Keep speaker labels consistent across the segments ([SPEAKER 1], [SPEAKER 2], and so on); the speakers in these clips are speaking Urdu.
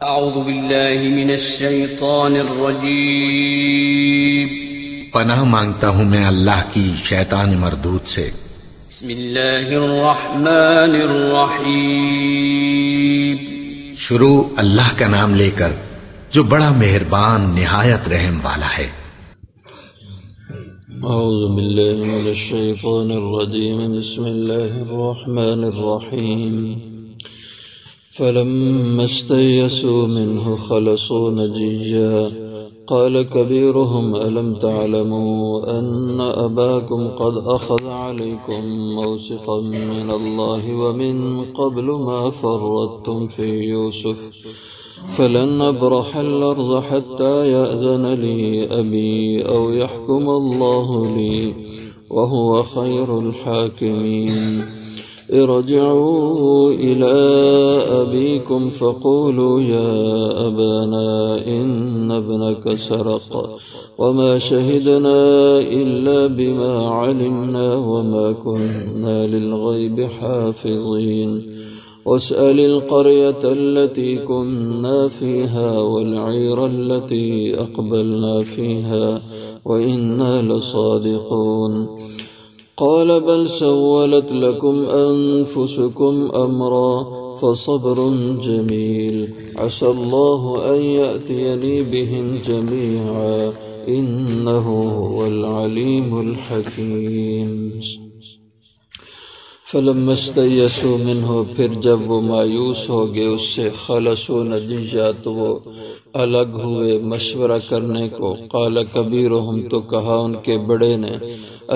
[SPEAKER 1] اعوذ باللہ من الشیطان الرجیم
[SPEAKER 2] پناہ مانگتا ہوں میں اللہ کی شیطان مردود سے۔
[SPEAKER 1] بسم اللہ الرحمن الرحیم
[SPEAKER 2] شروع اللہ کا نام لے کر جو بڑا مہربان نہایت رحم والا ہے۔
[SPEAKER 3] اعوذ باللہ من الشیطان الرجیم بسم اللہ الرحمن الرحیم فلما استيئسوا منه خلصوا نجيا قال كبيرهم ألم تعلموا أن أباكم قد أخذ عليكم موثقا من الله ومن قبل ما فرطتم في يوسف فلن أبرح الأرض حتى يأذن لي أبي أو يحكم الله لي وهو خير الحاكمين ارجعوا إلى أبيكم فقولوا يا أبانا إن ابنك سرق وما شهدنا إلا بما علمنا وما كنا للغيب حافظين واسأل القرية التي كنا فيها والعير التي أقبلنا فيها وإنا لصادقون قال بل سولت لكم أنفسكم أمرا فصبر جميل عسى الله أن يأتيني بهم جميعا إنه هو العليم الحكيم فلما استيئسوا منه پھر جب وہ مایوس ہو گئے اس سے خلصوا نجیا تو وہ الگ ہوئے مشورہ کرنے کو قال کبیرہم تو کہا ان کے بڑے نے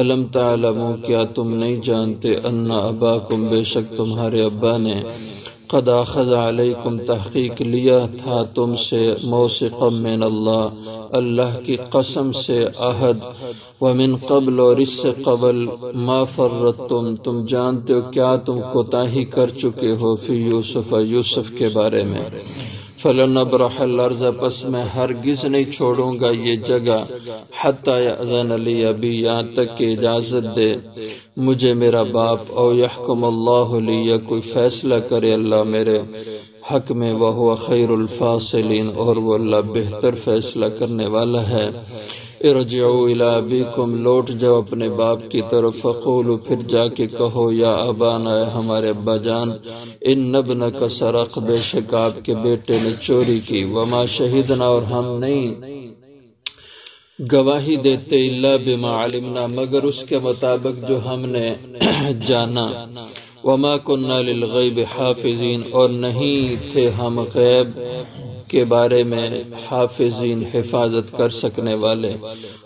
[SPEAKER 3] الم تعلموا کیا تم نہیں جانتے ان اباکم بے شک تمہارے ابا نے قد اخذ علیکم تحقیق لیا تھا تم سے موثقا من اللہ اللہ کی قسم سے عہد ومن قبل اور اس سے قبل ما فرطتم تم جانتے ہو کیا تم کوتاہی کر چکے ہو فی یوسف یوسف کے بارے میں فلن ابرح الارض پس میں ہرگز نہیں چھوڑوں گا یہ جگہ حتی یأذن لی ابی یہاں تک کہ اجازت دے مجھے میرا باپ او یحکم اللہ لی یا کوئی فیصلہ کرے اللہ میرے حق میں وہو خیر الفاصلین اور وہ اللہ بہتر فیصلہ کرنے والا ہے ارجعوا الی ابیکم لوٹ جاؤ اپنے باپ کی طرف فقولوا پھر جا کے کہو یا ابانا اے ہمارے ابا جان ان ابنک سرق بے شک آپ کے بیٹے نے چوری کی وما شہدنا اور ہم نہیں گواہی دیتے الا بما علمنا مگر اس کے مطابق جو ہم نے جانا وما کننا للغیب حافظین اور نہیں تھے ہم غیب کے بارے میں حافظین حفاظت کر سکنے والے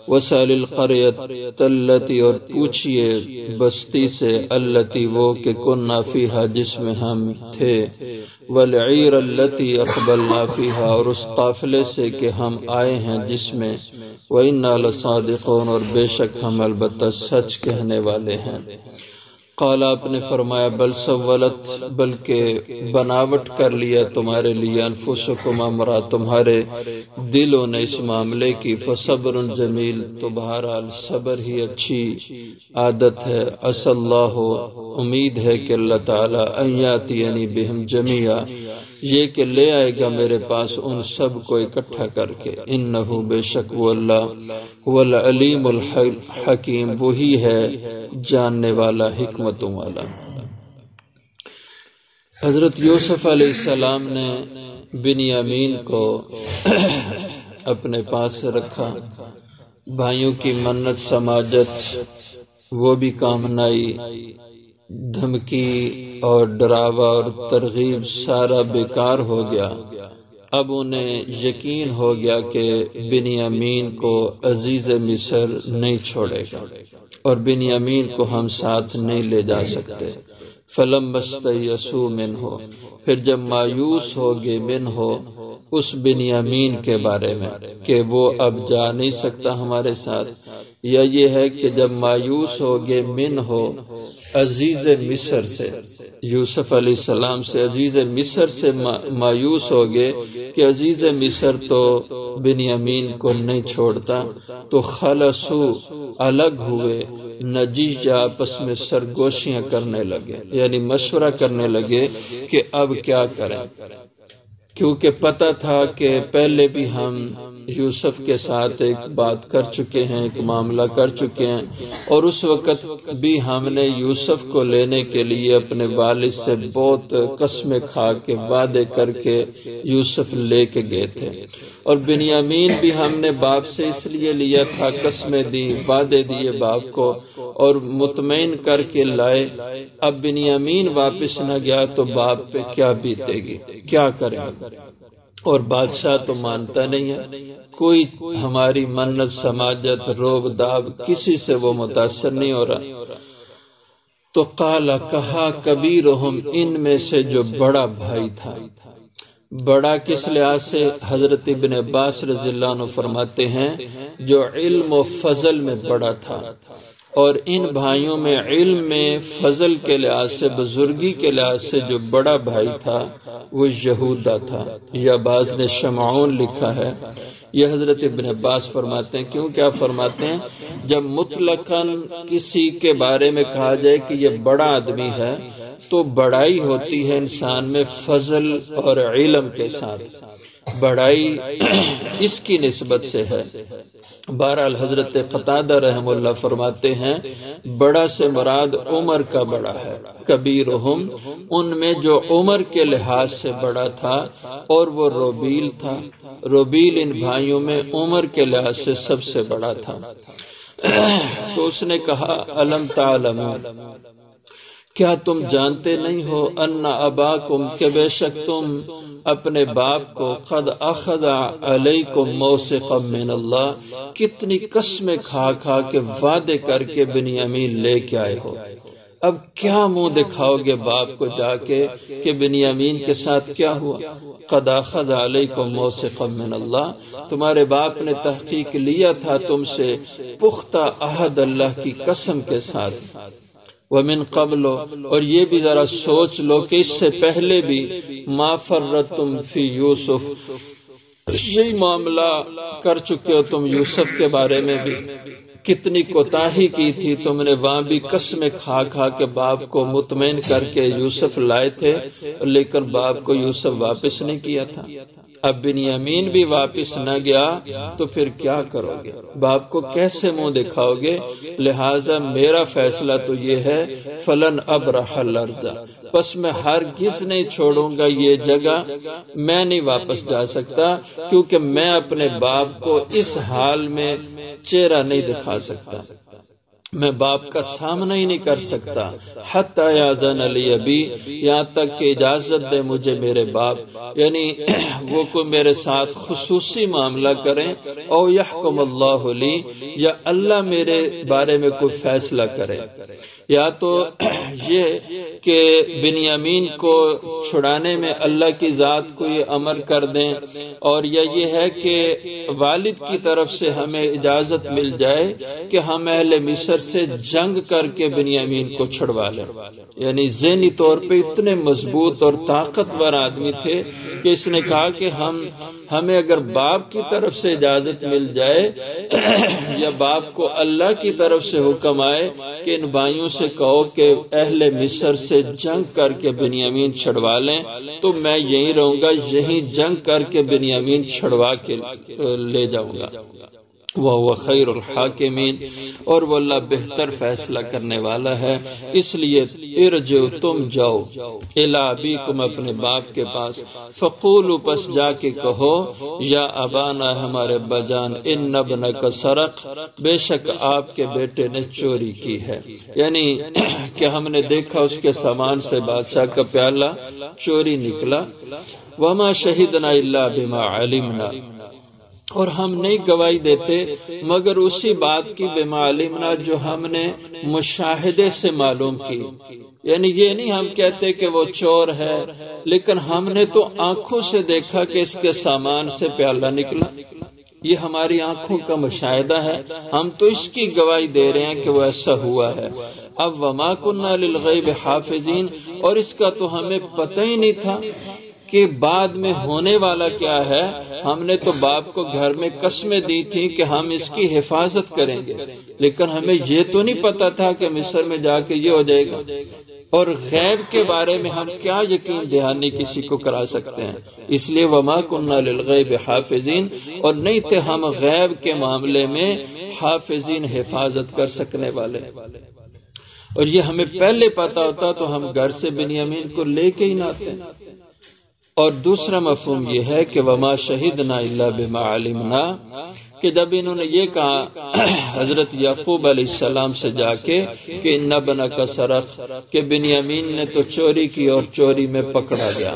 [SPEAKER 3] وسأل القریۃ التی اور پوچھئے بستی سے التی وہ کہ کننا فیہا جس میں ہم تھے والعیر التی اقبلنا فیہا اور اس قافلے سے کہ ہم آئے ہیں جس میں وإنا لصادقون اور بے شک ہم البتہ سچ کہنے والے ہیں قال آپ نے فرمایا بل سولت بلکہ بناوٹ کر لیا تمہارے لیے انفسکم امرا تمہارے دلوں نے اس معاملے کی فصبر جمیل تو بہرحال صبر ہی اچھی عادت ہے عسى اللہ امید ہے کہ اللہ تعالی ان یاتینی بہم جمیعا یہ کہ لے آئے گا میرے پاس ان سب کو اکٹھا کر کے انہو بے شک وہ اللہ هو العلیم الحکیم وہی ہے جاننے والا حکمتوں والا۔ حضرت یوسف علیہ السلام نے بنیامین کو اپنے پاس سے رکھا بھائیوں کی منت سماجت وہ بھی کام نہ آئی دھمکی اور ڈراوا اور ترغیب سارا بیکار ہو گیا اب انہیں یقین ہو گیا کہ بنیامین کو عزیز مصر نہیں چھوڑے گا اور بنیامین کو ہم ساتھ نہیں لے جا سکتے فلما استیئسوا منہ پھر جب مایوس ہو گئے منہ اس بنیامین کے بارے میں کہ وہ اب جا نہیں سکتا ہمارے ساتھ یا یہ ہے کہ جب مایوس ہو گئے منہ عزیز مصر سے یوسف علیہ السلام سے عزیز مصر سے مایوس ہو گئے کہ عزیز مصر تو بنیامین کو نہیں چھوڑتا تو خلصوا الگ ہوئے نجیجہ آپس میں سرگوشیاں کرنے لگے یعنی مشورہ کرنے لگے کہ اب کیا کریں کیونکہ پتہ تھا کہ پہلے بھی ہم یوسف کے ساتھ ایک بات کر چکے ہیں، ایک معاملہ کر چکے ہیں، اور اس وقت بھی ہم نے یوسف کو لینے کے لیے اپنے والد سے بہت قسمیں کھا کے وعدے کر کے یوسف لے کے گئے تھے، اور بنیامین بھی ہم نے باپ سے اس لیے لیا تھا، قسمیں دی، وعدے دیے باپ کو اور مطمئن کر کے لائے۔ اب بنیامین واپس نہ گیا تو باپ پہ کیا بیتے گی، کیا کریں؟ اور بادشاہ تو مانتا نہیں ہے، کوئی ہماری منت سماجت روب داب کسی سے وہ متاثر نہیں ہو رہا۔ تو قال کہا کبیرہم، ان میں سے جو بڑا بھائی تھا، بڑا کس لحاظ سے؟ حضرت ابن عباس رضی اللہ عنہ فرماتے ہیں جو علم و فضل میں بڑا تھا، اور ان بھائیوں میں علم میں فضل کے لحاظ سے، بزرگی کے لحاظ سے جو بڑا بھائی تھا وہ یہودا تھا، یا بعض نے شمعون لکھا ہے۔ یہ حضرت ابن عباس فرماتے ہیں، کیوں کیا فرماتے ہیں؟ جب مطلقاً کسی کے بارے میں کہا جائے کہ یہ بڑا آدمی ہے تو بڑائی ہوتی ہے انسان میں فضل اور علم کے ساتھ، بڑائی اس کی نسبت سے ہے۔ بہرحال حضرت قتادہ رحم اللہ فرماتے ہیں بڑا سے مراد عمر کا بڑا ہے، کبیرہم، ان میں جو عمر کے لحاظ سے بڑا تھا، اور وہ روبیل تھا۔ روبیل ان بھائیوں میں عمر کے لحاظ سے سب سے بڑا تھا۔ تو اس نے کہا الم تعلموا، کیا تم جانتے نہیں ہو، ان اباکم، کہ بے شک تم اپنے باپ کو، قد اخذ علیکم موثقا من اللہ، کتنی قسمیں کھا کھا کے وعدے کر کے بنیامین لے کے آئے ہو۔ اب کیا منہ دکھاؤ گے باپ کو جا کے کہ بنیامین کے ساتھ کیا ہوا؟ قد اخذ علیکم موثقا من اللہ، تمہارے باپ نے تحقیق لیا تھا تم سے پختہ عہد اللہ کی قسم کے ساتھ۔ وَمِن قبل، اور یہ بھی ذرا سوچ لو کہ اس سے پہلے بھی ما فرتم فی یوسف، یہی معاملہ کر چکے ہو تم یوسف کے بارے میں بھی، کتنی کوتاہی کی تھی تم نے، وہاں بھی قسمیں کھا کھا کے باپ کو مطمئن کر کے یوسف لائے تھے، لیکن باپ کو یوسف واپس نہیں کیا تھا۔ اب بنیامین بھی واپس نہ گیا تو پھر کیا کرو گے؟ باپ کو کیسے منہ دکھاؤ گے؟ لہٰذا میرا فیصلہ تو یہ ہے فلن ابرح الارض، پس میں ہرگز نہیں چھوڑوں گا یہ جگہ، میں نہیں واپس جا سکتا، کیونکہ میں اپنے باپ کو اس حال میں چہرہ نہیں دکھا سکتا، میں باپ کا سامنا ہی نہیں کر سکتا، حتی یاذن لی ابی، یہاں تک کہ اجازت دے مجھے میرے باپ، یعنی وہ کوئی میرے ساتھ خصوصی معاملہ کریں، او یحکم اللہ لی، یا اللہ میرے بارے میں کوئی فیصلہ کرے، یا تو یہ کہ بنیامین کو چھڑانے میں اللہ کی ذات کو یہ امر کر دیں، اور یا یہ ہے کہ والد کی طرف سے ہمیں اجازت مل جائے کہ ہم اہل مصر سے جنگ کر کے بنیامین کو چھڑوا لیں۔ یعنی ذہنی طور پہ اتنے مضبوط اور طاقتور آدمی تھے کہ اس نے کہا کہ ہمیں اگر باپ کی طرف سے اجازت مل جائے یا باپ کو اللہ کی طرف سے حکم آئے کہ ان بھائیوں سے کہو کہ اہل مصر سے جنگ کر کے بنیامین چھڑوا لیں، تو میں یہیں رہوں گا، یہیں جنگ کر کے بنیامین چھڑوا کے لے جاؤں گا۔ وَهُوَ خَيْرُ الْحَاكِمِينَ، اور وہ اللہ بہتر فیصلہ کرنے والا ہے، اس لیے ارجعوا، تم جاؤ، اِلَىٰ أَبِيكُمْ، اپنے باپ کے پاس، فَقُولُوا، پس جا کے کہو، یا ابانا، ہمارے ابا جان، اِنَّ ابْنَكَ سَرَقَ، بے شک آپ کے بیٹے نے چوری کی ہے، یعنی کہ ہم نے دیکھا اس کے سامان سے بادشاہ کا پیالہ چوری نکلا، وَمَا شَهِدْنَا إِلَّا بِمَا عَلِمْنَا، اور ہم نہیں گواہی دیتے مگر اسی بات کی بما علمنا جو ہم نے مشاہدے سے معلوم کی، یعنی یہ نہیں ہم کہتے کہ وہ چور ہے، لیکن ہم نے تو آنکھوں سے دیکھا کہ اس کے سامان سے پیالہ نکلا، یہ ہماری آنکھوں کا مشاہدہ ہے، ہم تو اس کی گواہی دے رہے ہیں کہ وہ ایسا ہوا ہے۔ اب وما كنا للغیب حافظین، اور اس کا تو ہمیں پتہ ہی نہیں تھا کہ بعد میں ہونے والا کیا ہے، ہم نے تو باپ کو گھر میں قسمیں دی تھی کہ ہم اس کی حفاظت کریں گے، لیکن ہمیں یہ تو نہیں پتا تھا کہ مصر میں جا کے یہ ہو جائے گا۔ اور غیب کے بارے میں ہم کیا یقین دہانی کسی کو کرا سکتے ہیں؟ اس لیے وما کننا للغیب حافظین، اور نہیں تھے ہم غیب کے معاملے میں حافظین، حفاظت کر سکنے والے۔ اور یہ ہمیں پہلے پتا ہوتا تو ہم گھر سے بنیامین کو لے کے ہی نہ آتے۔ اور دوسرا مفہوم یہ ہے کہ وما شہدنا الا بما علمنا، کہ جب انہوں نے یہ کہا حضرت یعقوب علیہ السلام سے جا کے کہ ان ابنک سرق، کہ بنیامین نے تو چوری کی اور چوری میں پکڑا گیا،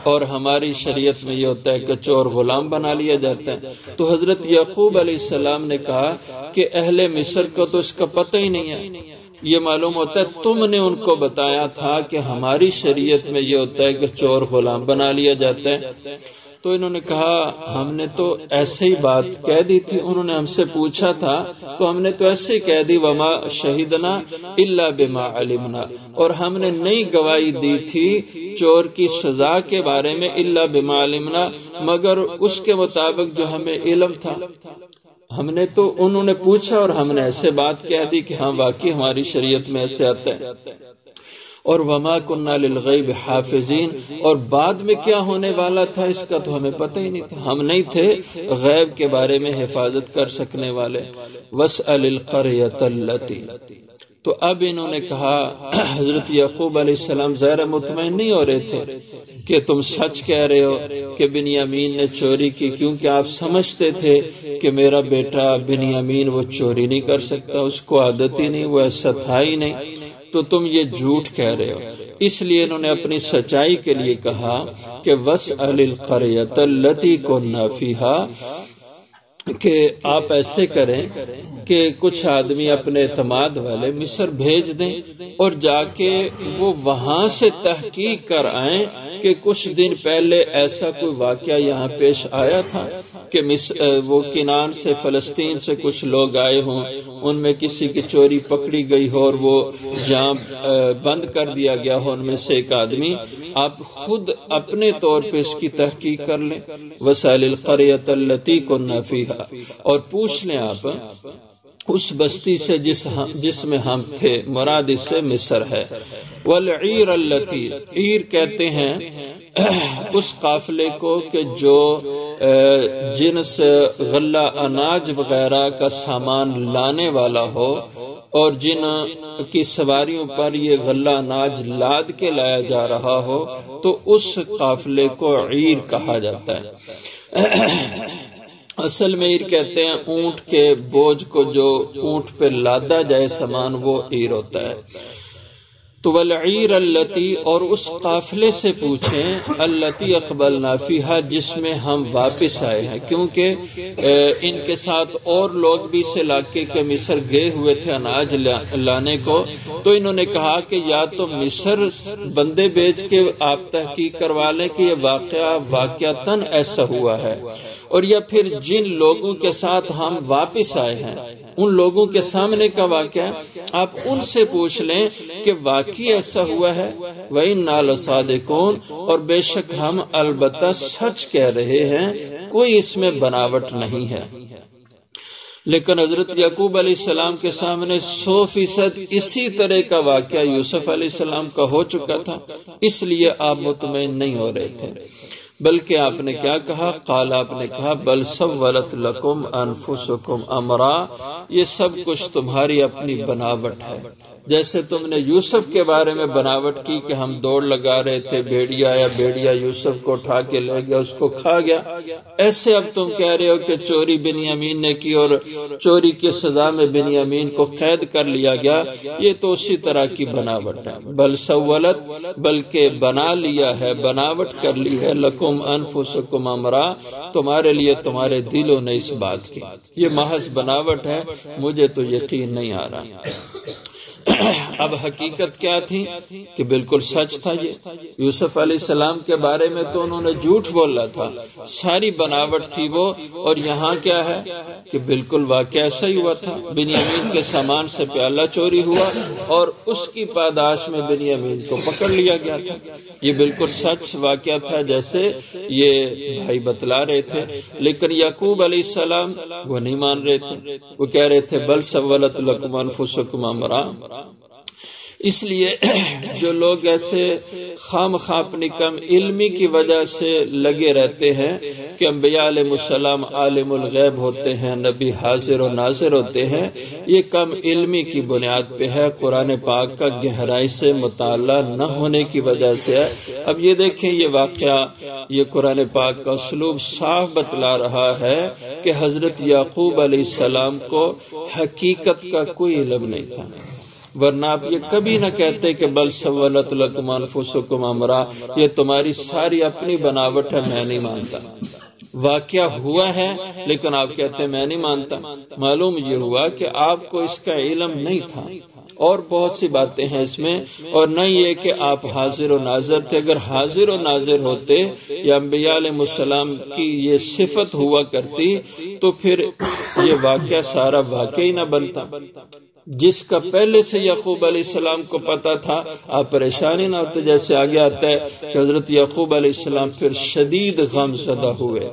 [SPEAKER 3] اور ہماری شریعت میں یہ ہوتا ہے کہ چور غلام بنا لیا جاتا ہے، تو حضرت یعقوب علیہ السلام نے کہا کہ اہل مصر کو تو اس کا پتہ ہی نہیں ہے، یہ معلوم ہوتا ہے تم نے ان کو بتایا تھا کہ ہماری شریعت میں یہ ہوتا ہے کہ چور غلام بنا لیا جاتا ہے۔ تو انہوں نے کہا ہم نے تو ایسے ہی بات کہہ دی تھی، انہوں نے ہم سے پوچھا تھا تو ہم نے تو ایسے ہی کہہ دی وما شہدنا الا بما علمنا، اور ہم نے نہیں گواہی دی تھی چور کی سزا کے بارے میں الا بما علمنا، مگر اس کے مطابق جو ہمیں علم تھا۔ ہم نے تو انہوں نے پوچھا اور ہم نے ایسے بات کہہ دی کہ ہاں واقعی ہماری شریعت میں ایسے آتا ہے۔ اور وما کننا للغیب حافظین، اور بعد میں کیا ہونے والا تھا اس کا تو ہمیں پتہ ہی نہیں تھا، ہم نہیں تھے غیب کے بارے میں حفاظت کر سکنے والے۔ واسأل القریۃ التی، تو اب انہوں نے کہا حضرت یعقوب علیہ السلام ظاہر مطمئن نہیں ہو رہے تھے کہ تم سچ کہہ رہے ہو کہ بنیامین نے چوری کی، کیونکہ آپ سمجھتے تھے کہ میرا بیٹا بنیامین وہ چوری نہیں کر سکتا، اس کو عادت ہی نہیں، وہ ایسا تھا ہی نہیں، تو تم یہ جھوٹ کہہ رہے ہو۔ اس لیے انہوں نے اپنی سچائی کے لیے کہا کہ واسأل القریۃ التی کننا فیہا، کہ آپ ایسے کریں کہ کچھ آدمی اپنے اعتماد والے مصر بھیج دیں اور جا کے وہ وہاں سے تحقیق کر آئیں کہ کچھ دن پہلے ایسا کوئی واقعہ یہاں پیش آیا تھا کہ وہ کنان سے فلسطین سے کچھ لوگ آئے ہوں، ان میں کسی کی چوری پکڑی گئی ہو اور وہ جہاں بند کر دیا گیا ہو ان میں سے ایک آدمی، آپ خود اپنے طور پہ اس کی تحقیق کر لیں۔ وسائل القریۃ التی کننا فیہا، اور پوچھ لیں آپ اس بستی سے جس میں ہم تھے، مراد اس سے مصر ہے۔ والعیر التی، عیر کہتے ہیں اس قافلے کو کہ جو جنس غلہ اناج وغیرہ کا سامان لانے والا ہو اور جن کی سواریوں پر یہ غلہ اناج لاد کے لایا جا رہا ہو، تو اس قافلے کو عیر کہا جاتا ہے۔ اصل میں عیر کہتے ہیں اونٹ کے بوجھ کو جو اونٹ پہ لادا جائے سامان، وہ عیر ہوتا ہے۔ تو والعیر التی، اور اس قافلے سے پوچھیں التی اقبلنا فیہا، جس میں ہم واپس آئے ہیں، کیونکہ ان کے ساتھ اور لوگ بھی اس علاقے کے مصر گئے ہوئے تھے اناج لانے کو، تو انہوں نے کہا کہ یا تو مصر بندے بیچ کے آپ تحقیق کروا لیں کہ یہ واقعتاً ایسا ہوا ہے، اور یا پھر جن لوگوں کے ساتھ ہم واپس آئے ہیں ان لوگوں کے سامنے کا واقعہ ہے، آپ ان سے پوچھ لیں کہ واقعی ایسا ہوا ہے۔ وَإِنَّا لَصَادِقُونَ، اور بے شک ہم البتہ سچ کہہ رہے ہیں، کوئی اس میں بناوٹ نہیں ہے۔ لیکن حضرت یعقوب علیہ السلام کے سامنے 100% اسی طرح کا واقعہ یوسف علیہ السلام کا ہو چکا تھا، اس لیے آپ مطمئن نہیں ہو رہے تھے، بلکہ آپ نے کیا کہا؟ قال، آپ نے کہا بل سولت لکم انفسکم امرا، یہ سب کچھ تمہاری اپنی بناوٹ ہے۔ جیسے تم نے یوسف کے بارے میں بناوٹ کی کہ ہم دوڑ لگا رہے تھے، بھیڑیا آیا، بھیڑیا یوسف کو اٹھا کے لے گیا، اس کو کھا گیا، ایسے اب تم کہہ رہے ہو کہ چوری بنیامین نے کی اور چوری کی سزا میں بنیامین کو قید کر لیا گیا، یہ تو اسی طرح کی بناوٹ ہے۔ بل سولت، بلکہ بنا لیا ہے، بناوٹ کر لی ہے، لکم انفسکم امرا، تمہارے لیے تمہارے دلوں نے اس بات کی، یہ محض بناوٹ ہے، مجھے تو یقین نہیں آ رہا۔ اب حقیقت کیا تھی کہ بالکل سچ تھا۔ یہ یوسف علیہ السلام کے بارے میں تو انہوں نے جھوٹ بولا تھا، ساری بناوٹ تھی وہ، اور یہاں کیا ہے کہ بالکل واقعہ ایسا ہی ہوا تھا۔ بنیامین کے سامان سے پیالہ چوری ہوا اور اس کی پاداش میں بنیامین کو پکڑ لیا گیا تھا۔ یہ بالکل سچ واقعہ تھا جیسے یہ بھائی بتلا رہے تھے، لیکن یعقوب علیہ السلام وہ نہیں مان رہے تھے، وہ کہہ رہے تھے بل سولت لکم انفسکم امرا، اس لیے جو لوگ ایسے خام خواہ اپنی کم علمی کی وجہ سے لگے رہتے ہیں کہ انبیاء علیہ السلام عالم الغیب ہوتے ہیں، نبی حاضر و ناظر ہوتے ہیں، یہ کم علمی کی بنیاد پہ ہے، قرآن پاک کا گہرائی سے مطالعہ نہ ہونے کی وجہ سے ہے۔ اب یہ دیکھیں، یہ واقعہ، یہ قرآن پاک کا اسلوب صاف بتلا رہا ہے کہ حضرت یعقوب علیہ السلام کو حقیقت کا کوئی علم نہیں تھا، ورنہ آپ یہ کبھی نہ کہتے کہ بل سولت لکم انفسکم امرا، یہ تمہاری ساری اپنی بناوٹ ہے، میں نہیں مانتا۔ واقعہ ہوا ہے لیکن آپ کہتے ہیں میں نہیں مانتا۔ معلوم یہ ہوا کہ آپ کو اس کا علم نہیں تھا، اور بہت سی باتیں ہیں اس میں، اور نہ یہ کہ آپ حاضر و ناظر تھے۔ اگر حاضر و ناظر ہوتے یا انبیاء علیہ السلام کی یہ صفت ہوا کرتی تو پھر یہ واقعہ سارا واقعہ ہی نہ بنتا۔ جس کا پہلے سے یعقوب علیہ السلام کو پتا تھا، آپ پریشانی نہ ہوتے۔ جیسے آگے آتا ہے کہ حضرت یعقوب علیہ السلام پھر شدید غم زدہ ہوئے،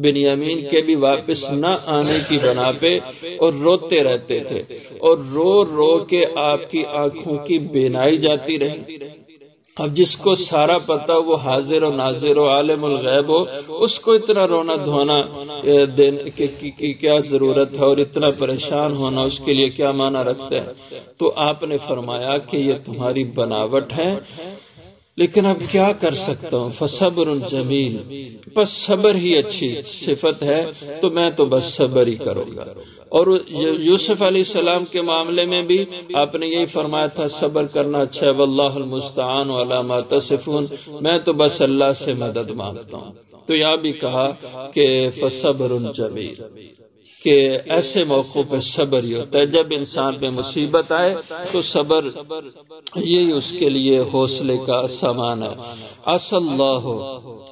[SPEAKER 3] بنیامین کے بھی واپس نہ آنے کی بنا پہ، اور روتے رہتے تھے، اور رو رو کے آپ کی آنکھوں کی بینائی جاتی رہی۔ اب جس کو سارا پتا، وہ حاضر و ناظر و عالم الغیب ہو، اس کو اتنا رونا دھونا دینے کی کیا ضرورت ہے، اور اتنا پریشان ہونا اس کے لیے کیا معنی رکھتا ہے؟ تو آپ نے فرمایا کہ یہ تمہاری بناوٹ ہے، لیکن اب کیا کر سکتا ہوں، فصبر جمیل، بس صبر ہی اچھی صفت ہے، تو میں تو بس صبر ہی کروں گا۔ اور یوسف علیہ السلام کے معاملے میں بھی آپ نے یہی فرمایا تھا، صبر کرنا اچھا ہے، واللہ المستعان علی ما تصفون، میں تو بس اللہ سے مدد مانگتا ہوں۔ تو یہاں بھی کہا کہ فصبر جمیل، کہ ایسے موقع پہ صبر ہی ہوتا ہے، جب انسان پہ مصیبت آئے تو صبر یہی اس کے لیے حوصلے کا سامان ہے۔ عسى اللہ،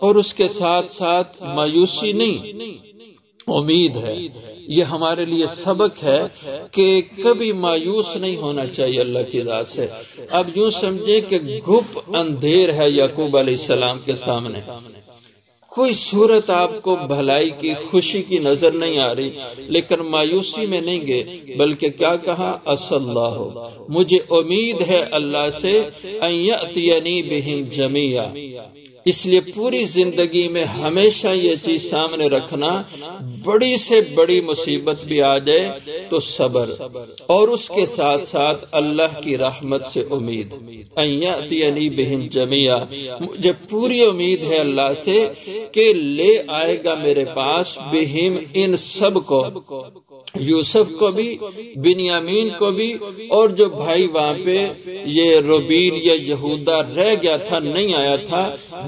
[SPEAKER 3] اور اس کے ساتھ ساتھ مایوسی نہیں، امید ہے۔ یہ ہمارے لیے سبق ہے کہ کبھی مایوس نہیں ہونا چاہیے اللہ کی ذات سے۔ اب یوں سمجھے کہ گھپ اندھیر ہے یعقوب علیہ السلام کے سامنے، کوئی صورت آپ کو بھلائی کی، خوشی کی نظر نہیں آ رہی، لیکن مایوسی میں نہیں گئے، بلکہ کیا کہا، عسى اللہ، مجھے امید ہے اللہ سے، ان یأتینی بہم جمیعا۔ اس لیے پوری زندگی میں ہمیشہ یہ چیز سامنے رکھنا، بڑی سے بڑی مصیبت بھی آ جائے تو صبر، اور اس کے ساتھ ساتھ اللہ کی رحمت سے امید، ان یأتینی بہم جمیعا، مجھے پوری امید ہے اللہ سے کہ لے آئے گا میرے پاس، بہم ان سب کو، یوسف کو بھی، بنیامین کو بھی، اور جو بھائی وہاں پہ یہ روبیر یا یہودا رہ گیا تھا، نہیں آیا تھا،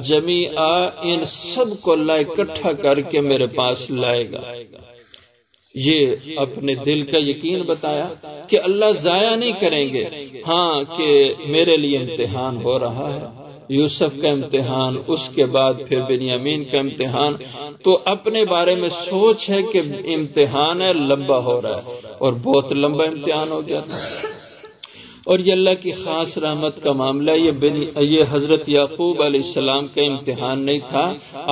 [SPEAKER 3] جمیعا، ان سب کو اللہ اکٹھا کر کے میرے پاس لائے گا۔ یہ اپنے دل کا یقین بتایا کہ اللہ ضائع نہیں کریں گے، ہاں کہ میرے لیے امتحان ہو رہا ہے، یوسف کا امتحان، اس کے بعد پھر بنیامین کا امتحان، تو اپنے بارے میں سوچ ہے کہ امتحان ہے، لمبا ہو رہا ہے، اور بہت لمبا امتحان ہو گیا تھا۔ اور یہ اللہ کی خاص رحمت کا معاملہ، یہ حضرت یعقوب علیہ السلام کا امتحان نہیں تھا،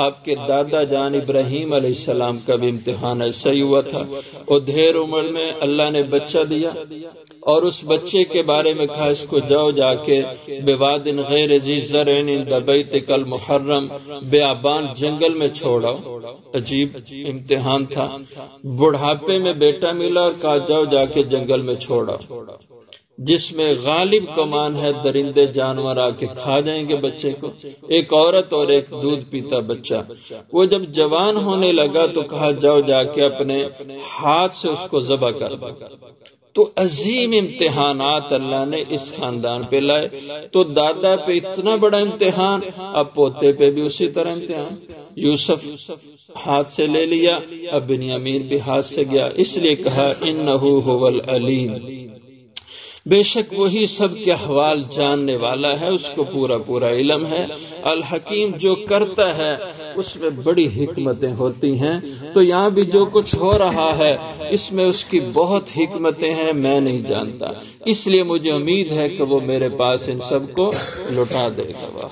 [SPEAKER 3] آپ کے دادا جان ابراہیم علیہ السلام کا بھی امتحان ایسا ہی ہوا تھا۔ اور دھیر عمر میں اللہ نے بچہ دیا، اور اس بچے کے بارے میں کہا، اس کو جاؤ جا کے بواد غیر ذی زرع عند بیتک المحرم، بیابان جنگل میں چھوڑو۔ عجیب امتحان تھا، بڑھاپے میں بیٹا ملا اور کہا جاؤ جا کے جنگل میں چھوڑو، جس میں غالب کمان ہے درندے جانور آ کے کھا جائیں گے بچے کو، ایک عورت اور ایک دودھ پیتا بچہ۔ وہ جب جوان ہونے لگا تو کہا جاؤ جا کے اپنے ہاتھ سے اس کو ذبح کر دو۔ تو عظیم امتحانات اللہ نے اس خاندان پہ لائے۔ تو دادا پہ اتنا بڑا امتحان، اب پوتے پہ بھی اسی طرح امتحان۔ یوسف ہاتھ سے لے لیا، اب بنیامین بھی ہاتھ سے گیا، اس لیے کہا انہ هو العلیم، بے شک وہی سب کے احوال جاننے والا ہے، اس کو پورا پورا علم ہے۔ الحکیم، جو کرتا ہے اس میں بڑی حکمتیں ہوتی ہیں۔ تو یہاں بھی جو کچھ ہو رہا ہے اس میں اس کی بہت حکمتیں ہیں، میں نہیں جانتا، اس لیے مجھے امید ہے کہ وہ میرے پاس ان سب کو لوٹا دے گا۔